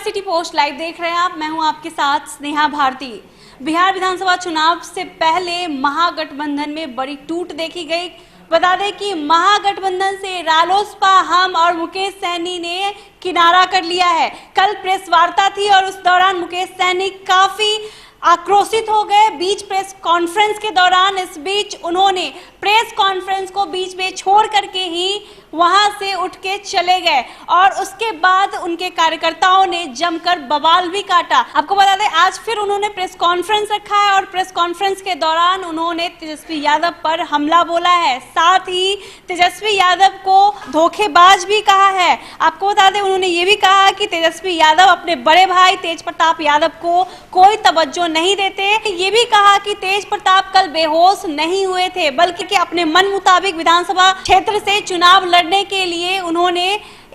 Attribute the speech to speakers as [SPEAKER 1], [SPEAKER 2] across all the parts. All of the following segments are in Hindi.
[SPEAKER 1] सिटी पोस्ट लाइव देख रहे हैं आप। मैं हूं आपके साथ स्नेहा भारती। बिहार विधानसभा चुनाव से पहले महागठबंधन में बड़ी टूट देखी गई। बता दें कि महागठबंधन से रालोसपा, हम और मुकेश सहनी ने किनारा कर लिया है। कल प्रेस वार्ता थी और उस दौरान मुकेश सहनी काफी आक्रोशित हो गए बीच प्रेस कॉन्फ्रेंस के दौरान। इस बीच उन्होंने प्रेस कॉन्फ्रेंस को बीच में छोड़ करके ही वहां से उठ के चले गए और उसके बाद उनके कार्यकर्ताओं ने जमकर बवाल भी काटा। आपको बता दें आज फिर उन्होंने प्रेस कॉन्फ्रेंस रखा है और प्रेस कॉन्फ्रेंस के दौरान उन्होंने तेजस्वी यादव पर हमला बोला है। साथ ही तेजस्वी यादव को धोखेबाज भी कहा है। आपको बता दें उन्होंने ये भी कहा कि तेजस्वी यादव अपने बड़े भाई तेज प्रताप यादव को कोई तवज्जो नहीं देते। ये भी कहा कि तेज प्रताप कल बेहोश नहीं हुए थे बल्कि अपने मन मुताबिक विधानसभा क्षेत्र से चुनाव लड़ने के लिए उन्होंने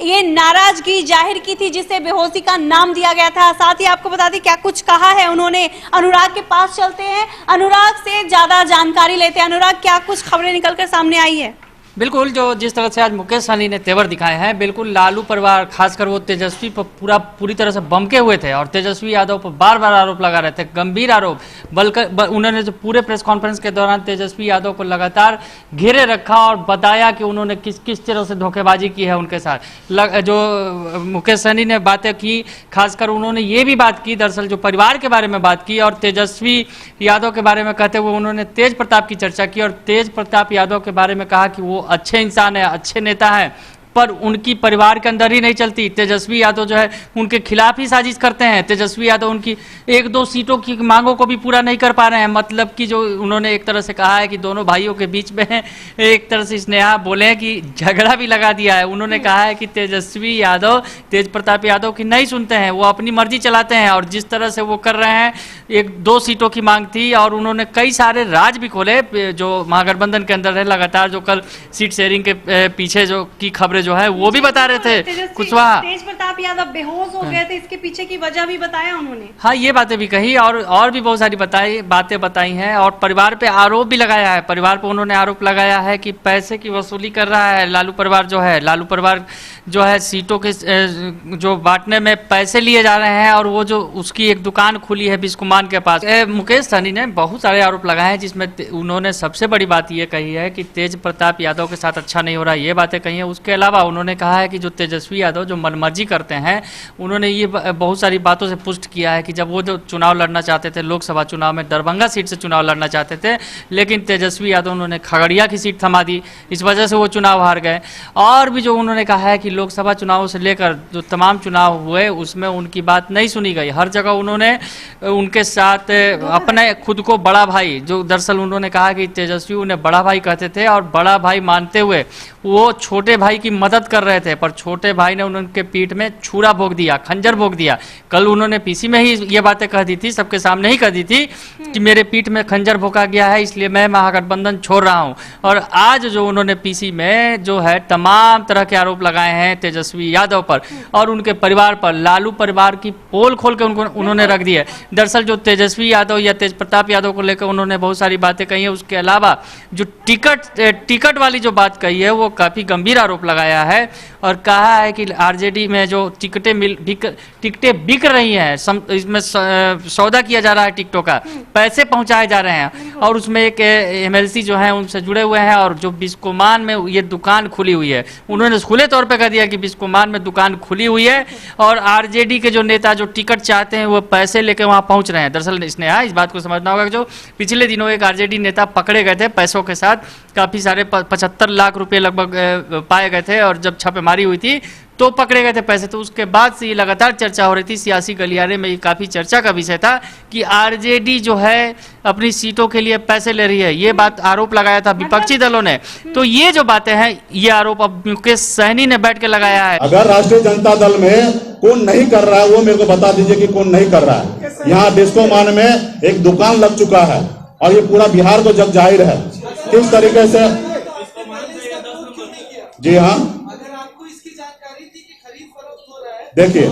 [SPEAKER 1] ये नाराजगी जाहिर की थी जिसे बेहोशी का नाम दिया गया था। साथ ही आपको बता दें क्या कुछ कहा है उन्होंने। अनुराग के पास चलते हैं, अनुराग से ज्यादा जानकारी लेते हैं। अनुराग, क्या कुछ खबरें निकलकर सामने आई है?
[SPEAKER 2] बिल्कुल, जो जिस तरह से आज मुकेश सहनी ने तेवर दिखाए हैं, बिल्कुल लालू परिवार खासकर वो तेजस्वी पर पूरी तरह से बमके हुए थे और तेजस्वी यादव पर बार बार आरोप लगा रहे थे, गंभीर आरोप। बल्कि उन्होंने जो पूरे प्रेस कॉन्फ्रेंस के दौरान तेजस्वी यादव को लगातार घेरे रखा और बताया कि उन्होंने किस किस तरह से धोखेबाजी की है उनके साथ। जो मुकेश सहनी ने बातें की, खासकर उन्होंने ये भी बात की, दरअसल जो परिवार के बारे में बात की और तेजस्वी यादव के बारे में कहते हुए उन्होंने तेज प्रताप की चर्चा की और तेज प्रताप यादव के बारे में कहा कि वो अच्छे इंसान है, अच्छे नेता है, पर उनकी परिवार के अंदर ही नहीं चलती। तेजस्वी यादव जो है उनके खिलाफ ही साजिश करते हैं। तेजस्वी यादव उनकी 1-2 सीटों की मांगों को भी पूरा नहीं कर पा रहे हैं। मतलब कि जो उन्होंने एक तरह से कहा है कि दोनों भाइयों के बीच में एक तरह से स्नेहा बोले हैं कि झगड़ा भी लगा दिया है। उन्होंने कहा है कि तेजस्वी यादव तेज प्रताप यादव की नहीं सुनते हैं, वो अपनी मर्जी चलाते हैं और जिस तरह से वो कर रहे हैं, 1-2 सीटों की मांग थी और उन्होंने कई सारे राज भी खोले जो महागठबंधन के अंदर है। लगातार जो कल सीट शेयरिंग के पीछे जो की खबरें जो है वो भी बता रहे थे कुशवाहा।
[SPEAKER 1] तेज प्रताप यादव बेहोश हो गए थे, इसके पीछे की वजह भी बताया उन्होंने।
[SPEAKER 2] हाँ, ये बातें भी कही और भी बहुत सारी बातें बताई हैं और परिवार पे आरोप भी लगाया है। परिवार पे उन्होंने आरोप लगाया है कि पैसे की वसूली कर रहा है लालू परिवार जो है सीटों के जो बांटने में पैसे लिए जा रहे हैं और वो जो उसकी एक दुकान खुली है बिस्कुमान के पास। मुकेश सहनी ने बहुत सारे आरोप लगाए हैं जिसमें उन्होंने सबसे बड़ी बात ये कही है कि तेज प्रताप यादव के साथ अच्छा नहीं हो रहा, ये बातें कही है। उसके अलावा उन्होंने कहा है कि जो तेजस्वी यादव जो मनमर्जी करते हैं, उन्होंने ये बहुत सारी बातों से पुष्ट किया है कि जब वो जो चुनाव लड़ना चाहते थे, लोकसभा चुनाव में दरभंगा सीट से चुनाव लड़ना चाहते थे, लेकिन तेजस्वी यादव उन्होंने खगड़िया की सीट थमा दी, इस वजह से वो चुनाव हार गए। और भी जो उन्होंने कहा है कि लोकसभा चुनाव से लेकर जो तमाम चुनाव हुए उसमें उनकी बात नहीं सुनी गई। हर जगह उन्होंने उनके साथ अपने खुद को बड़ा भाई, जो दरअसल उन्होंने कहा कि तेजस्वी उन्हें बड़ा भाई कहते थे और बड़ा भाई मानते हुए वो छोटे भाई की मदद कर रहे थे, पर छोटे भाई ने उनके पीठ में छुरा भोग दिया, खंजर भोग दिया। कल उन्होंने पीसी में ही ये बातें कह दी थी, सबके सामने ही कह दी थी कि मेरे पीठ में खंजर भोगा गया है इसलिए मैं महागठबंधन छोड़ रहा हूं। और आज जो उन्होंने पीसी में जो है तमाम तरह के आरोप लगाए हैं तेजस्वी यादव पर और उनके परिवार पर, लालू परिवार की पोल खोल के उन्होंने रख दी है। दरअसल जो तेजस्वी यादव या तेज प्रताप यादव को लेकर उन्होंने बहुत सारी बातें कही है। उसके अलावा जो टिकट वाली जो बात कही है वो काफी गंभीर आरोप लगाया है और कहा है कि आरजेडी में जो टिकटें बिक रही हैं, इसमें सौदा किया जा रहा है, टिकटों का पैसे पहुंचाए जा रहे हैं और उसमें एक एमएलसी जो है उनसे जुड़े हुए हैं और जो बिस्कुमान में ये दुकान खुली हुई है, उन्होंने खुले तौर पे कह दिया कि बिस्कुमान में दुकान खुली हुई है और आरजेडी के जो नेता जो टिकट चाहते हैं वो पैसे लेके वहां पहुंच रहे हैं। दरअसल इसने इस बात को समझना होगा कि जो पिछले दिनों एक आरजेडी नेता पकड़े गए थे पैसों के साथ, काफी सारे 75 लाख रुपए लगभग पाए गए थे और जब छापेमारी हुई थी तो पकड़े गए थे पैसे। तो उसके बाद से ये लगातार चर्चा हो रही थी, सियासी गलियारे में ये काफी चर्चा का विषय था कि आरजेडी जो है अपनी सीटों के लिए पैसे ले रही है, ये बात आरोप लगाया था विपक्षी दलों ने। तो ये जो बातें हैं ये आरोप अब मुकेश सहनी ने बैठ के लगाया है।
[SPEAKER 3] अगर राष्ट्रीय जनता दल में कौन नहीं कर रहा है वो मेरे को बता दीजिए कि कौन नहीं कर रहा है। यहाँ बिस्कुमान में एक दुकान लग चुका है और ये पूरा बिहार को जग जाहिर है किस तरीके से। जी हाँ, देखिए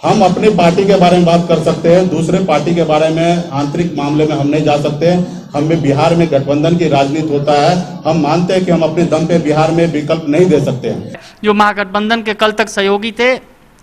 [SPEAKER 3] हम अपनी पार्टी के बारे में बात कर सकते हैं, दूसरे पार्टी के बारे में आंतरिक मामले में हम नहीं जा सकते। हमें बिहार में गठबंधन की राजनीति होता है, हम मानते हैं कि हम अपने दम पे बिहार में विकल्प नहीं दे सकते हैं।
[SPEAKER 2] जो महागठबंधन के कल तक सहयोगी थे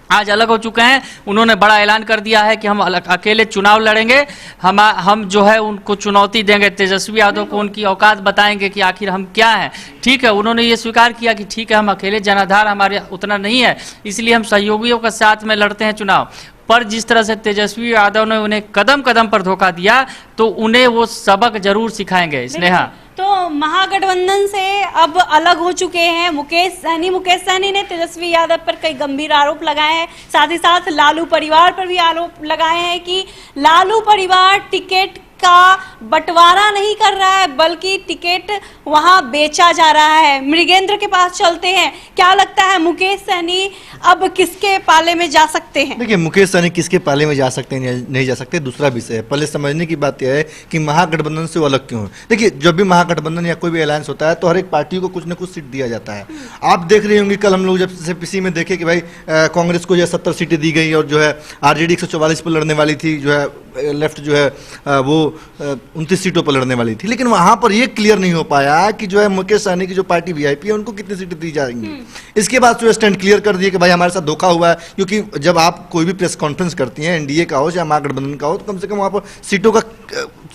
[SPEAKER 2] आज अलग हो चुके हैं। उन्होंने बड़ा ऐलान कर दिया है कि हम अकेले चुनाव लड़ेंगे, हम जो है उनको चुनौती देंगे, तेजस्वी यादव को उनकी औकात बताएंगे कि आखिर हम क्या हैं। ठीक है, उन्होंने ये स्वीकार किया कि ठीक है हम अकेले, जनाधार हमारे उतना नहीं है, इसलिए हम सहयोगियों के साथ में लड़ते हैं चुनाव। पर जिस तरह से तेजस्वी यादव ने उन्हें कदम कदम पर धोखा दिया, तो उन्हें वो सबक जरूर सिखाएंगे। स्नेहा,
[SPEAKER 1] तो महागठबंधन से अब अलग हो चुके हैं मुकेश सहनी ने तेजस्वी यादव पर कई गंभीर आरोप लगाए हैं। साथ ही साथ लालू परिवार पर भी आरोप लगाए हैं कि लालू परिवार टिकट का बंटवारा नहीं कर रहा है, बल्कि टिकट वहां बेचा जा रहा है। मृगेंद्र के पास चलते हैं, क्या लगता है मुकेश सहनी अब किसके पाले में जा सकते हैं?
[SPEAKER 4] देखिए, मुकेश सहनी किसके पाले में जा सकते हैं नहीं जा सकते दूसरा विषय है। पहले समझने की बात यह है कि महागठबंधन से वो अलग क्यों है। देखिए, जब भी महागठबंधन या कोई भी अलायंस होता है तो हर एक पार्टी को कुछ न कुछ सीट दिया जाता है। आप देख रहे होंगे, कल हम लोग जब सीपीसी में देखे कि भाई कांग्रेस को जो 70 सीटें दी गई और जो है आरजेडी 144 पर लड़ने वाली थी, जो है लेफ्ट जो है वो 29 सीटों पर लड़ने वाली थी। लेकिन वहां पर यह क्लियर नहीं हो पाया कि जो है मुकेश सहनी की जो पार्टी वीआईपी है उनको कितनी सीटें दी जाएंगी। इसके बाद जो स्टैंड क्लियर कर दिए कि भाई हमारे साथ धोखा हुआ है, क्योंकि जब आप कोई भी प्रेस कॉन्फ्रेंस करती हैं, एनडीए का हो या महागठबंधन का हो, तो कम से कम वहां पर सीटों का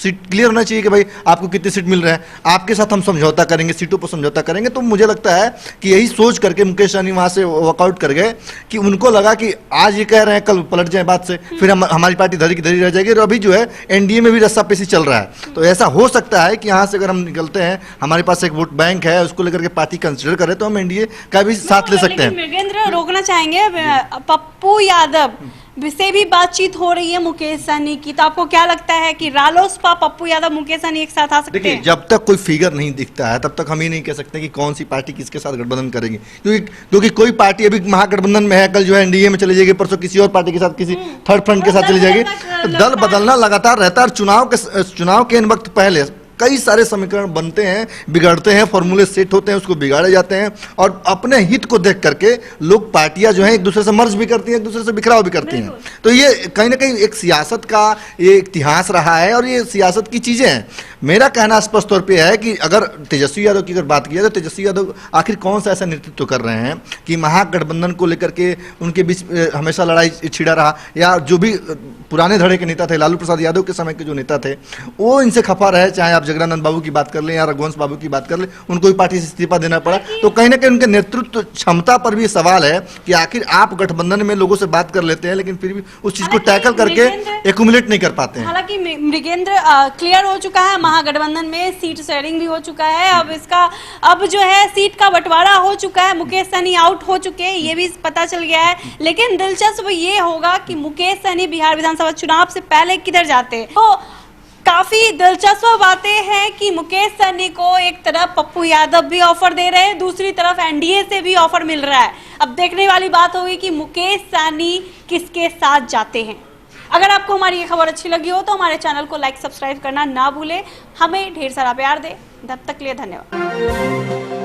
[SPEAKER 4] सीट क्लियर होना चाहिए कि भाई आपको कितनी सीट मिल रहा है, आपके साथ हम समझौता करेंगे, सीटों पर समझौता करेंगे। तो मुझे लगता है कि यही सोच करके मुकेश सहनी वहां से वॉकआउट कर गए कि उनको लगा कि आज ये कह रहे हैं कल पलट जाए बात से, फिर हमारी पार्टी धरी की धरी रह जाएगी। और अभी जो है एनडीए में भी रस्सा पेशी चल रहा है। तो ऐसा हो सकता है कि यहाँ से अगर हम निकलते हैं, हमारे पास एक वोट बैंक है, उसको लेकर के पार्टी कंसिडर करें तो हम एनडीए का भी साथ ले सकते हैं।
[SPEAKER 1] मृगेंद्र रोकना चाहेंगे, पप्पू यादव से भी बातचीत हो रही है मुकेश सहनी की, तो आपको क्या लगता है कि रालोसपा, पप्पू यादव, मुकेश सहनी एक साथ आ सकते हैं?
[SPEAKER 4] जब तक कोई फिगर नहीं दिखता है तब तक हम ये नहीं कह सकते कि कौन सी पार्टी किसके साथ गठबंधन करेगी, क्योंकि कोई पार्टी अभी महागठबंधन में है, कल जो है एनडीए में चली जाएगी, परसों किसी और पार्टी के साथ, किसी थर्ड फ्रंट के साथ चली जाएगी। दल बदलना लगातार रहता है। चुनाव के इन वक्त पहले कई सारे समीकरण बनते हैं, बिगड़ते हैं, फॉर्मूले सेट होते हैं, उसको बिगाड़े जाते हैं, और अपने हित को देख करके लोग पार्टियां जो हैं एक दूसरे से मर्ज भी करती हैं, एक दूसरे से बिखराव भी करती हैं। तो ये कहीं ना कहीं एक सियासत का ये इतिहास रहा है और ये सियासत की चीजें हैं। मेरा कहना स्पष्ट तौर पे है कि अगर तेजस्वी यादव की अगर बात की जाए तो तेजस्वी यादव आखिर कौन सा ऐसा नेतृत्व कर रहे हैं कि महागठबंधन को लेकर के उनके बीच हमेशा लड़ाई छिड़ा रहा, या जो भी पुराने धड़े के नेता थे, लालू प्रसाद यादव के समय के जो नेता थे, वो इनसे खफा रहे। चाहे आप जगदानंद बाबू की बात कर लें या रघुवंश बाबू की बात कर लें, उनको भी पार्टी से इस्तीफा देना पड़ा। तो कहीं ना कहीं उनके नेतृत्व क्षमता पर भी सवाल है कि आखिर आप गठबंधन में लोगों से बात कर लेते हैं लेकिन फिर भी उस चीज को टैकल करके एक्यूमुलेट नहीं कर पाते हैं।
[SPEAKER 1] हालांकि मृगेंद्र क्लियर हो चुका है, महागठबंधन में सीट शेयरिंग भी हो चुका है, अब जो है सीट का बंटवारा हो चुका है, मुकेश सहनी आउट हो चुके हैं, ये भी पता चल गया है। लेकिन दिलचस्प ये होगा कि मुकेश सहनी बिहार विधानसभा चुनाव से पहले किधर जाते हैं। तो काफी दिलचस्प बातें हैं कि मुकेश सहनी को एक तरफ पप्पू यादव भी ऑफर दे रहे हैं, दूसरी तरफ एनडीए से भी ऑफर मिल रहा है। अब देखने वाली बात होगी कि मुकेश सहनी किसके साथ जाते हैं। अगर आपको हमारी ये खबर अच्छी लगी हो तो हमारे चैनल को लाइक सब्सक्राइब करना ना भूलें, हमें ढेर सारा प्यार दें। तब तक के लिए धन्यवाद।